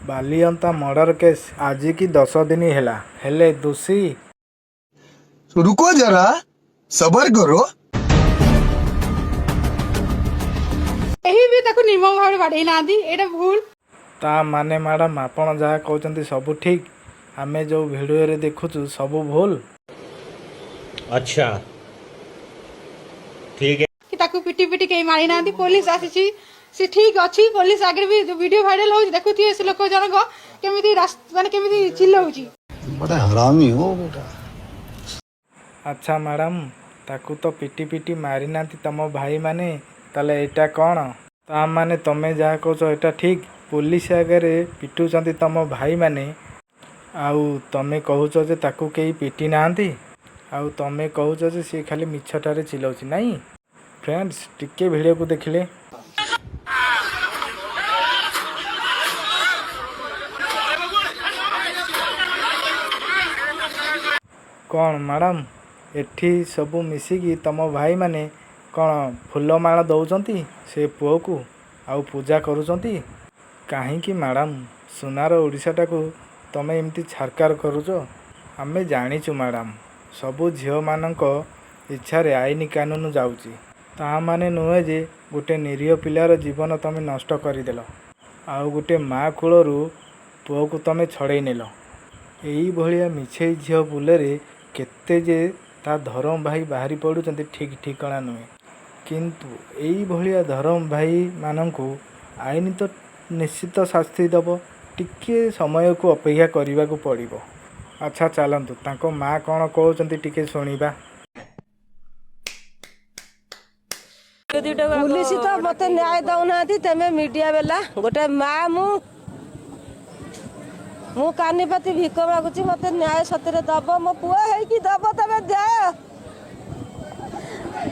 Balianta murder case आज की 10 दिन हेले दोषी रुको जरा सबर करो। यही भी ताको निर्मम भाव बाड़े ना एटा भूल ता माने मैडम आपण जहाँ कहते सब ठीक आमे जो वीडियो रे देखुचु सब भूल। अच्छा ठीक है कि ताको पिटी पिटी कहीं मारी ना पुलिस आसी से ठीक अच्छी पुलिस आगे भी वीडियो वायरल हो देखुए से लोक जनक केमी माने केमी चिल्लाऊँ बड़ा हरामी हो बेटा। अच्छा मैडम ताकू तो पिटी पिटी मारी ना तम भाई माने ताले एटा कौन ता माने तमे जहाँ कौच एटा ठीक पुलिस आगे पिटुचंती तम भाई माने आउ तमे कहूच जे ताकू कई पिटी नांती आउ तमे कहूच जे सी खाली मिछटारे चिल्लाउची नहीं। फ्रेंड्स टिके वीडियो को देखिले कौन मैडम एठी सबू मिसिकी तम भाई माने कौन फूलमाला दौरान से पुओ को आउ पूजा करुँच कहीं मैडम सुनार ओडिशाटा को तमे एमती छारकार करुच आमे जानीचु मैडम सबू झील मानक इच्छारे आईन कानून जाऊँगी ता माने नुहे जे गोटे निरीह पिलार जीवन तमे नष्ट करदेल आउ गोटे माँ कूलरू पुओ को तमे छड़े नेल यही भाया मिछे झील बुले केते जे ता धरम भाई बाहरी पड़ुचंती ठीक ठिकाना नुहे किंतु यही भाया धरम भाई मानंकु आईन तो निश्चित शास्ति दब टिके समय को अपेक्षा करने को पड़ो। अच्छा चलतु ताको माँ कौन कहते टिके शुणा। पुलिस तो मत न्याय दौना तमें मीडिया बेला गोटे माँ मु कानीपति भिक मागुची मत न्याय सतरे दब मो पुआ है कि दब तमें दे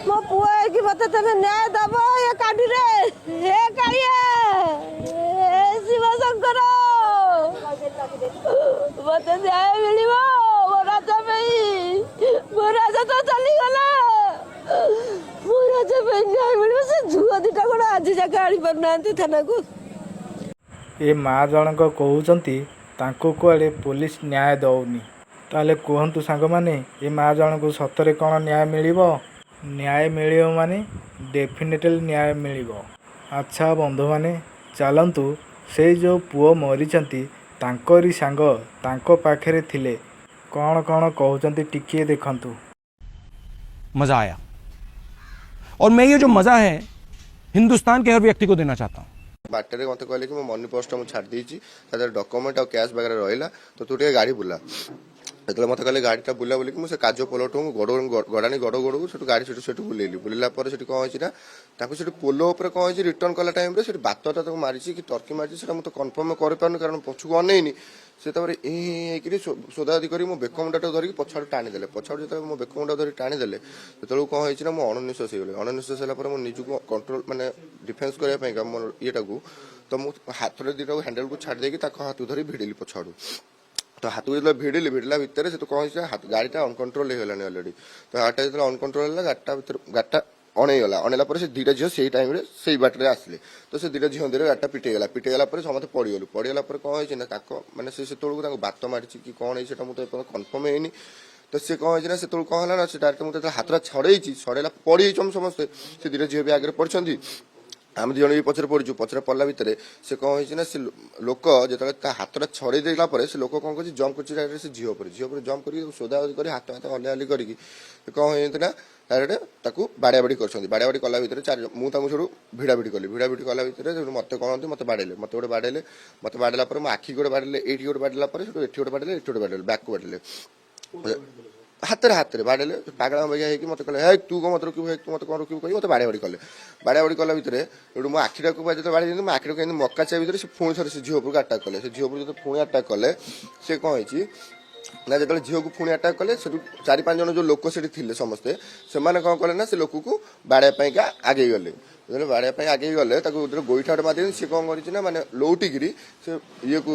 मो पुआ है कि मत तमें न्याय दब ये काटी रे हे कालिया शिव शंकर मत न्याय मिलिबो मो राजा तो चली गला मो राजा पे न्याय मिलिबो से झुआ दिटा कोन आज जाके आड़ी परनांती थाना को ए माँ जनक कहते तांको कुआड़े पुलिस न्याय दौनी ताले कहतु सांग माने ए माँ जन को सतरे कौन न्याय मिलिबो न्याय मिलिबो माने डेफिनेटली न्याय मिलिबो। अच्छा बंधु माने चलतु से जो पुओ मरीचंती तांकरी सांग तांको पाखरे थिले कौन कौन कहते टिके देखंतु। मज़ा आया और मैं ये जो मज़ा है हिंदुस्तान के हर व्यक्ति को देना चाहता हूँ। बाटर मत कहले कि मनी पोस्ट मुझे छाड़ देती डॉक्यूमेंट और कैश वगैरह रहा तो तू गाड़ी बुला जो मत कहले गाड़ीटा बुला बोलिक मुझे काज पोलठू गड़ाणी गड़ गड़ू से गाड़ी से बुलेली बुलेला कौन होना पोलो कौन रिटर्न कला टाइम बातटा मारी कि टर्की मारी मुझे कन्फर्म कर कारण पछक अनेनी से सोदादी कर मो बेकमुंडा धरिक पछाड़ टाणीदे पछाड़ जो मो बेकमुंडा धरिक टाणीदे जो कौन होना मुझे अणनिश्वास हो अणनिश्वास होगा निजक कंट्रोल माने डिफेन्स करने मोर ईटा को तो मुझे हाथ दीटा हैंडल को छाड़ देकी हाथ धरी भिड़िली पछाड़ू तो हाथ को जो भिड़िली भिड़ला भितर से तो कौन हाथ गाड़ीटा अनकंट्रोल हो गलानी अलरेडी तो गाड़ीटा जो अनकंट्रोल है गाड़ीटा अणेगला अणेला से दीटा झील से टाइम से बाटर आसले तो से दीटा झील दे गाड़ीटा पिटेगला पिटेगला समस्त पड़गलु पड़गला कौन होना मैंने से बात मारी कि कौन है मुझे कन्फर्म है तो सी कौन होना से कौन है ना से डायरेक्ट मुझे हाथ छड़े छड़ेला पड़ी समस्ते से दीटा झील भी आगे पड़ी आम दिज भी पचर पड़ू पचर पड़ला भितर से कौन होना से लोक जो हाथटा छड़े देला से लोक कौन कर जम्प कर झील पर जम्प कर सोदा कर हाथ हाथ हलिया हली करके कौन होता डायरेक्ट बाड़ा बाड़ी कर बाड़ा बाड़ी कला भितर चार मुझे सब भिड़ा भिड़ी कली भिड़ा भिड़ी कला भितर मत कौन मत बाड़े मत गोटे बाड़े मत बाड़ेला मो आखि गोटे बाड़े ये गोटे बाड़ेला एटी गोटे बाड़े एटी गोटे बाड़े बैक को बाड़े हाथ हाथ बाड़े पागला बगिया है मत कहले है तू कौन मत रोक तू मत कौन रोक कह मत बाड़ा बाड़ी कले बाड़ा बाड़ी कला भितर मो आखिटा को जो बाड़ी मो आखिटा कहीं मक्का चाय भितर से पुणी थे से झील पर अटाक कले से झील पर जो पुणी अटाक कले से कौन है ना जो झील को पुणी अटाक कले चार पांच जन जो लोक से समस्ते से कौन कले ना से लोक को बाड़ापी आगे गले जो बाड़ापी आगे गले गोईठा मारी सी कौन कर मैंने लौटिकी से ये को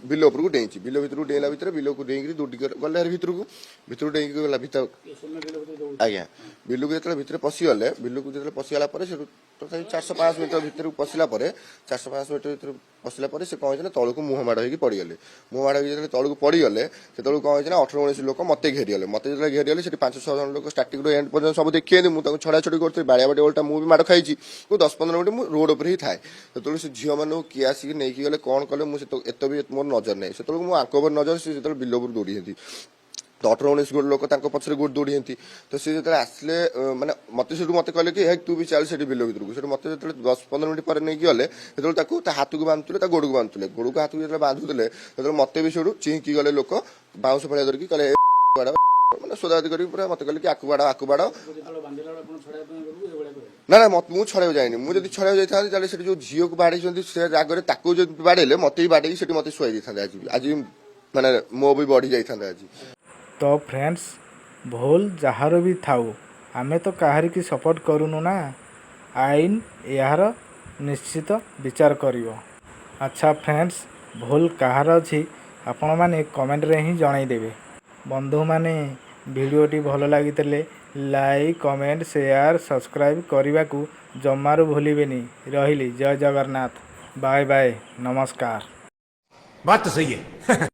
बिल उपर को डेई बिल भर डेला भितर बिल को डेक दौड़ी गले भितर डेक गला भितर आज्ञा बिल को जो भितर पशिगले बिल को जो पशिगला 405 मीटर भितर पशिला 405 मीटर भितर ପଶିଲା ପରେ ସେ କ'ଣ ହେଇଛି ନା ତଳକୁ ମୁହଁ ମାଡ଼ ହେଇକି ପଡ଼ିଗଲେ। ମୁହଁ ମାଡ଼ ହେଇକି ଯେତେବେଳେ ତଳକୁ ପଡ଼ିଗଲେ ସେତେବେଳକୁ କ'ଣ ହେଇଛି ନା 18-19 ଲୋକ ମୋତେ ଘେରିଗଲେ। ମୋତେ ଯେତେବେଳେ ଘେରିଗଲେ ସେଠି 5-6 ଜଣ ଲୋକ ଷ୍ଟାର୍ଟିଂରୁ ଏଣ୍ଡ ପର୍ଯ୍ୟନ୍ତ ସବୁ ଦେଖିଛନ୍ତି। ମୁଁ ତାଙ୍କୁ ଛଡ଼ାଛଡ଼ି କରୁଥିଲି, ବାଡ଼ିଆ ବାଡ଼ି ଓଲଟା ମୁଁ ବି ମାଡ଼ ଖାଇଛି। 10-15 ମିନିଟ୍ ମୁଁ ରୋଡ଼ ଉପରେ ହିଁ ଥାଏ। ସେତେବେଳେ ସେ ଝିଅମାନଙ୍କୁ କିଏ ଆସିକି ନେଇକି ଗଲେ କ'ଣ କଲେ ମୁଁ ଏତେ ବି ମୋର ନଜର ନାହିଁ। ସେତେବେଳକୁ ମୁଁ ଆଙ୍କ ଉପରେ ନଜର, ସେ ଯେତେବେଳେ ବିଲ ଉପରୁ ଦୌଡ଼ିଛନ୍ତି। ତ 18-19 ଗୋଟେ ଲୋକ ତାଙ୍କ ପଛରେ ଗୋଟେ ଦୌଡ଼ିଛନ୍ତି। ତ ସେ ଯେତେବେଳେ ଆସିଲେ ମାନେ ମୋତେ କହିଲେ କି ତୁ ବି ଚାଲ ସେଠି ବିଲ ଭିତରକୁ। ସେଠି ମୋତେ ଯେତେବେଳେ 10-15 ମିନିଟ୍ ପରେ ନେଇକି ଗଲେ ସେତେବେଳେ ତାକୁ ତା ହାତକୁ ବାନ୍ଧୁଥିଲେ, ତା ଗୋଡ଼କୁ ବାନ୍ଧୁଥିଲେ। ଗୋଡ଼କୁ ହାତକୁ ଯେତେବେଳେ ବାନ୍ଧୁଥିଲେ ସେତେବେଳେ ମୋତେ ବି ସେଠୁ ଚିହିଁକି ଗଲେ ଲୋକ, ବାଉଁଶ ଫଳିଆ ଧରିକି କହିଲେ ମାନେ ସୋଦାସୋଦି କରିକି ପୁରା ମୋତେ କହିଲେ କି ଆକୁ ବାଡ଼। ନା ମୁଁ ଛଡ଼େଇବାକୁ ଯାଇନି। ମୁଁ ଯଦି ଛଡ଼େଇବାକୁ ଯାଇଥାନ୍ତି ତାହେଲେ ସେଠି ଯୋଉ ଝିଅକୁ ବାଡ଼େଇଛନ୍ତି ସେ ଆଗରେ ତାକୁ ଯଦି ବାଡ଼େଇଲେ ମୋତେ ବି ବାଡ଼େଇକି ସେଠି ମୋତେ ଶୁଆଇ ଦେଇଥାନ୍ତେ। ଆଜି ମାନେ ମୋ ବି ବଢ଼ି ଯାଇଥାନ୍ତା ଆଜି। ତ ଫ୍ରେଣ୍ଡସ୍, ଭୁଲ ଯାହାର ବି ଥାଉ, ଆମେ ତ କାହାରିକି ସପୋର୍ଟ କରୁନୁ ନା। ଆଇନ ଏହାର ନିଶ୍ଚିତ ବିଚାର କରିବ। ଆଚ୍ଛା ଫ୍ରେଣ୍ଡସ୍, ଭୁଲ କାହାର ଅଛି ଆପଣମାନେ କମେଣ୍ଟରେ ହିଁ ଜଣାଇଦେବେ। ବନ୍ଧୁମାନେ ଭିଡ଼ିଓଟି ଭଲ ଲାଗିଥିଲେ ଲାଇକ୍, କମେଣ୍ଟ, ସେୟାର, ସବସ୍କ୍ରାଇବ୍ କରିବାକୁ ଜମାରୁ ଭୁଲିବେନି। ରହିଲି, ଜୟ ଜଗନ୍ନାଥ, ବାଏ ବାଏ, ନମସ୍କାର। बात तो सही है।